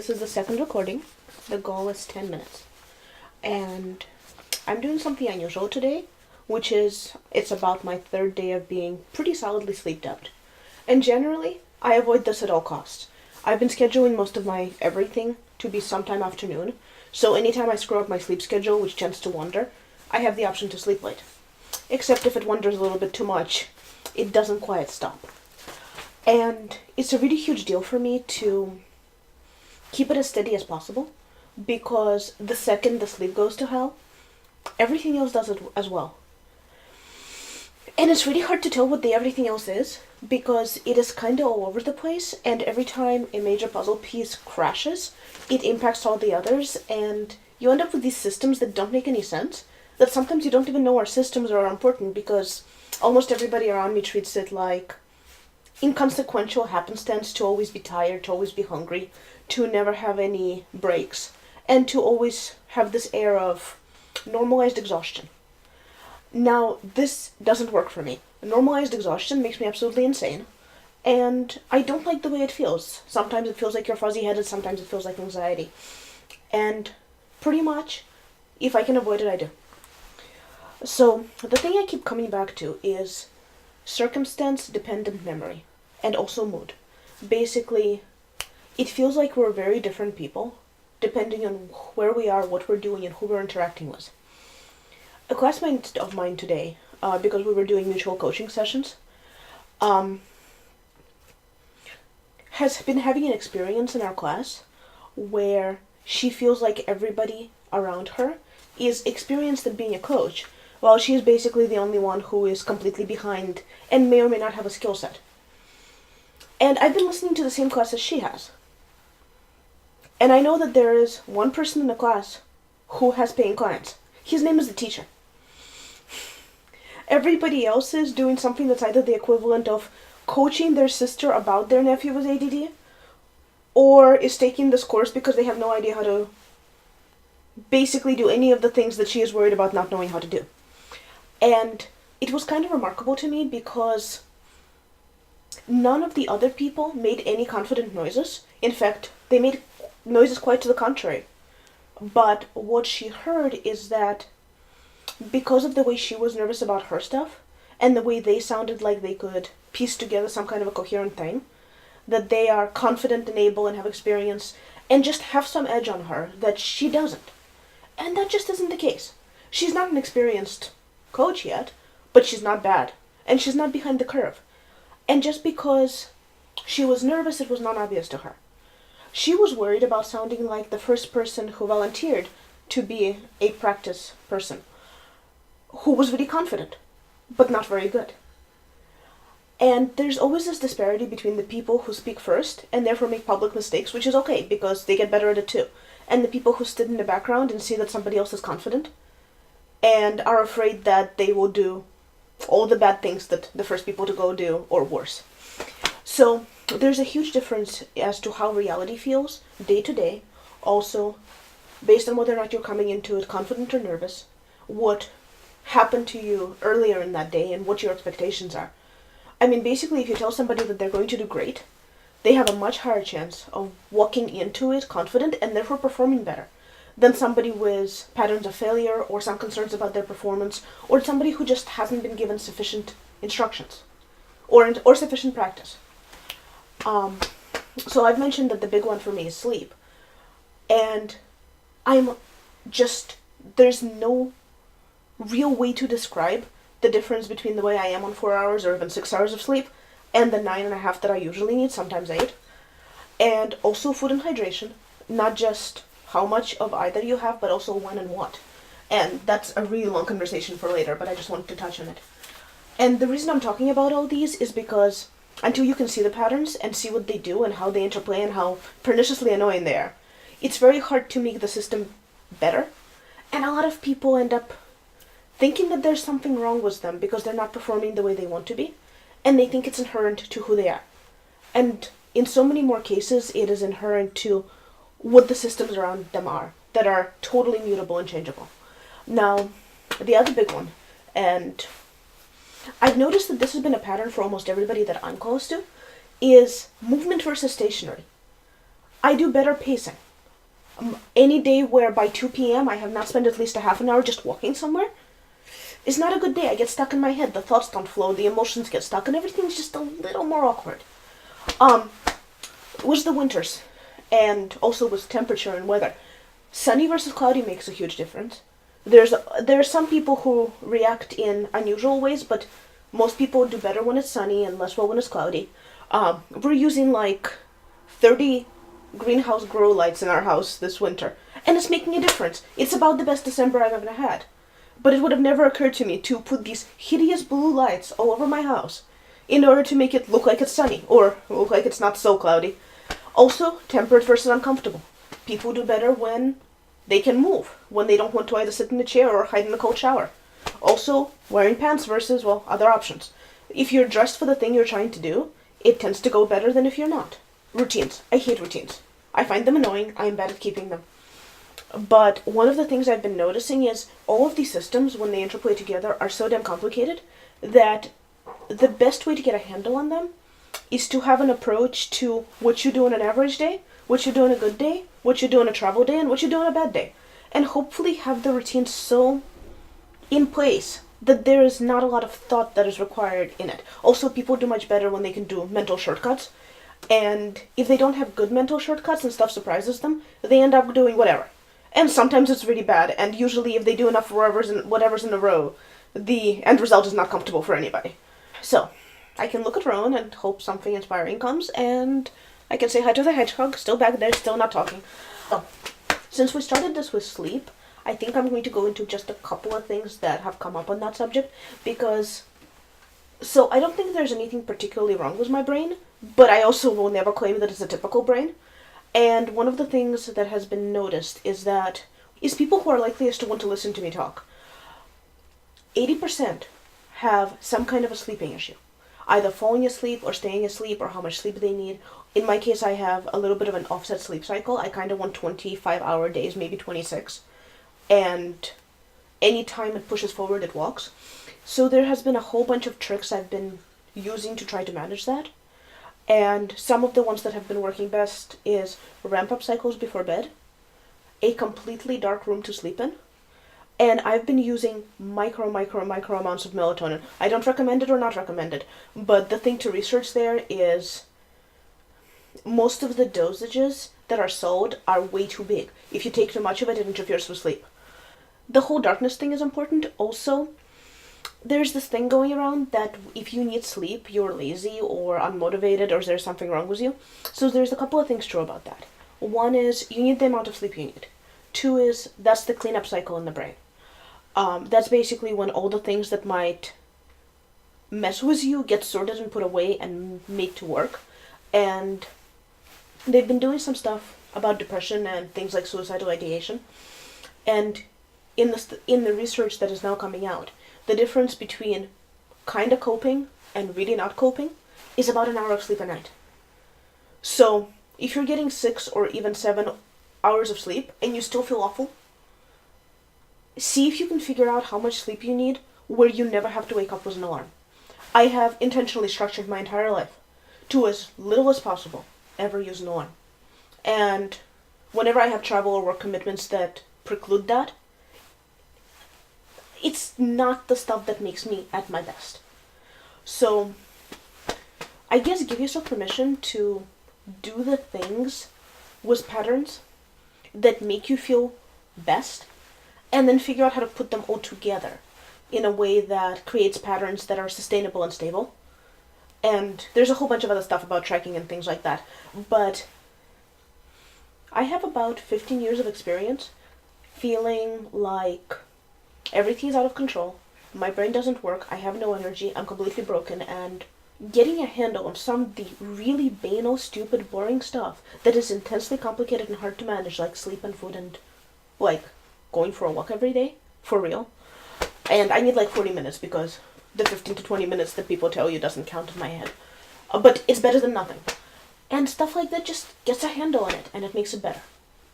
this is the second recording. The goal is 10 minutes. And I'm doing something unusual today, which is it's about my third day of being pretty solidly sleeped out. And generally, I avoid this at all costs. I've been scheduling most of my everything to be sometime afternoon, so anytime I screw up my sleep schedule, which tends to wander, I have the option to sleep late. Except if it wanders a little bit too much, it doesn't quite stop. And it's a really huge deal for me to keep it as steady as possible, because the second the sleep goes to hell, everything else does it as well. And it's really hard to tell what the everything else is, because it is kind of all over the place, and every time a major puzzle piece crashes, it impacts all the others, and you end up with these systems that don't make any sense, that sometimes you don't even know are systems or are important, because almost everybody around me treats it like inconsequential happenstance to always be tired, to always be hungry, to never have any breaks, and to always have this air of normalized exhaustion. Now, this doesn't work for me. Normalized exhaustion makes me absolutely insane, and I don't like the way it feels. Sometimes it feels like you're fuzzy-headed, sometimes it feels like anxiety. And pretty much, if I can avoid it, I do. So, the thing I keep coming back to is circumstance-dependent memory, and also mood. Basically, it feels like we're very different people, depending on where we are, what we're doing, and who we're interacting with. A classmate of mine today, because we were doing mutual coaching sessions, has been having an experience in our class where she feels like everybody around her is experienced at being a coach, while she is basically the only one who is completely behind and may or may not have a skill set. And I've been listening to the same class as she has. And I know that there is one person in the class who has paying clients. His name is the teacher. Everybody else is doing something that's either the equivalent of coaching their sister about their nephew with ADD, or is taking this course because they have no idea how to basically do any of the things that she is worried about not knowing how to do. And it was kind of remarkable to me because none of the other people made any confident noises. In fact, they made noises quite to the contrary. But what she heard is that because of the way she was nervous about her stuff, and the way they sounded like they could piece together some kind of a coherent thing, that they are confident and able and have experience, and just have some edge on her that she doesn't. And that just isn't the case. She's not an experienced coach yet, but she's not bad, and she's not behind the curve. And just because she was nervous, it was not obvious to her. She was worried about sounding like the first person who volunteered to be a practice person, who was really confident, but not very good. And there's always this disparity between the people who speak first and therefore make public mistakes, which is okay because they get better at it too, and the people who stood in the background and see that somebody else is confident and are afraid that they will do all the bad things that the first people to go do, or worse. So there's a huge difference as to how reality feels day to day, also based on whether or not you're coming into it confident or nervous, what happened to you earlier in that day, and what your expectations are. I mean, basically, if you tell somebody that they're going to do great, they have a much higher chance of walking into it confident and therefore performing better than somebody with patterns of failure or some concerns about their performance, or somebody who just hasn't been given sufficient instructions or sufficient practice. So I've mentioned that the big one for me is sleep. And there's no real way to describe the difference between the way I am on 4 hours or even 6 hours of sleep and the 9.5 that I usually need, sometimes 8. And also food and hydration, not just how much of either you have, but also when and what. And that's a really long conversation for later, but I just wanted to touch on it. And the reason I'm talking about all these is because until you can see the patterns and see what they do and how they interplay and how perniciously annoying they are, it's very hard to make the system better. And a lot of people end up thinking that there's something wrong with them because they're not performing the way they want to be, and they think it's inherent to who they are. And in so many more cases, it is inherent to what the systems around them are, that are totally mutable and changeable. Now, the other big one, and I've noticed that this has been a pattern for almost everybody that I'm close to, is movement versus stationary. I do better pacing. Any day where by 2 p.m. I have not spent at least a half an hour just walking somewhere is not a good day. I get stuck in my head. The thoughts don't flow. The emotions get stuck, and everything's just a little more awkward. It was the winters, and also with temperature and weather. Sunny versus cloudy makes a huge difference. There are some people who react in unusual ways, but most people do better when it's sunny and less well when it's cloudy. We're using like 30 greenhouse grow lights in our house this winter, and it's making a difference. It's about the best December I've ever had. But it would have never occurred to me to put these hideous blue lights all over my house in order to make it look like it's sunny, or look like it's not so cloudy. Also, temperate versus uncomfortable. People do better when they can move, when they don't want to either sit in a chair or hide in a cold shower. Also, wearing pants versus, well, other options. If you're dressed for the thing you're trying to do, it tends to go better than if you're not. Routines. I hate routines. I find them annoying. I am bad at keeping them. But one of the things I've been noticing is all of these systems, when they interplay together, are so damn complicated that the best way to get a handle on them is to have an approach to what you do on an average day, what you do on a good day, what you do on a travel day, and what you do on a bad day. And hopefully have the routine so in place that there is not a lot of thought that is required in it. Also, people do much better when they can do mental shortcuts. And if they don't have good mental shortcuts and stuff surprises them, they end up doing whatever. And sometimes it's really bad, and usually if they do enough whatever's in a row, the end result is not comfortable for anybody. So, I can look at Rowan and hope something inspiring comes, and I can say hi to the hedgehog, still back there, still not talking. So, since we started this with sleep, I think I'm going to go into just a couple of things that have come up on that subject, because... So, I don't think there's anything particularly wrong with my brain, but I also will never claim that it's a typical brain. And one of the things that has been noticed is people who are likeliest to want to listen to me talk. 80% have some kind of a sleeping issue. Either falling asleep or staying asleep or how much sleep they need. In my case, I have a little bit of an offset sleep cycle. I kind of want 25-hour days, maybe 26. And any time it pushes forward, it walks. So there has been a whole bunch of tricks I've been using to try to manage that. And some of the ones that have been working best is ramp-up cycles before bed, a completely dark room to sleep in, and I've been using micro amounts of melatonin. I don't recommend it or not recommend it, but the thing to research there is most of the dosages that are sold are way too big. If you take too much of it, it interferes with sleep. The whole darkness thing is important. Also, there's this thing going around that if you need sleep, you're lazy or unmotivated or there's something wrong with you. So there's a couple of things true about that. One is you need the amount of sleep you need. Two is that's the cleanup cycle in the brain. That's basically when all the things that might mess with you get sorted and put away and made to work. And they've been doing some stuff about depression and things like suicidal ideation. And in the research that is now coming out, the difference between kind of coping and really not coping is about an hour of sleep a night. So, if you're getting 6 or even 7 hours of sleep and you still feel awful, see if you can figure out how much sleep you need where you never have to wake up with an alarm. I have intentionally structured my entire life to as little as possible ever use an alarm. And whenever I have travel or work commitments that preclude that, it's not the stuff that makes me at my best. So, I guess give yourself permission to do the things with patterns that make you feel best, and then figure out how to put them all together in a way that creates patterns that are sustainable and stable. And there's a whole bunch of other stuff about tracking and things like that. But I have about 15 years of experience feeling like everything's out of control, my brain doesn't work, I have no energy, I'm completely broken, and getting a handle on some of the really banal, stupid, boring stuff that is intensely complicated and hard to manage, like sleep and food and, like, going for a walk every day, for real. And I need like 40 minutes because the 15 to 20 minutes that people tell you doesn't count in my head. But it's better than nothing. And stuff like that just gets a handle on it, and it makes it better.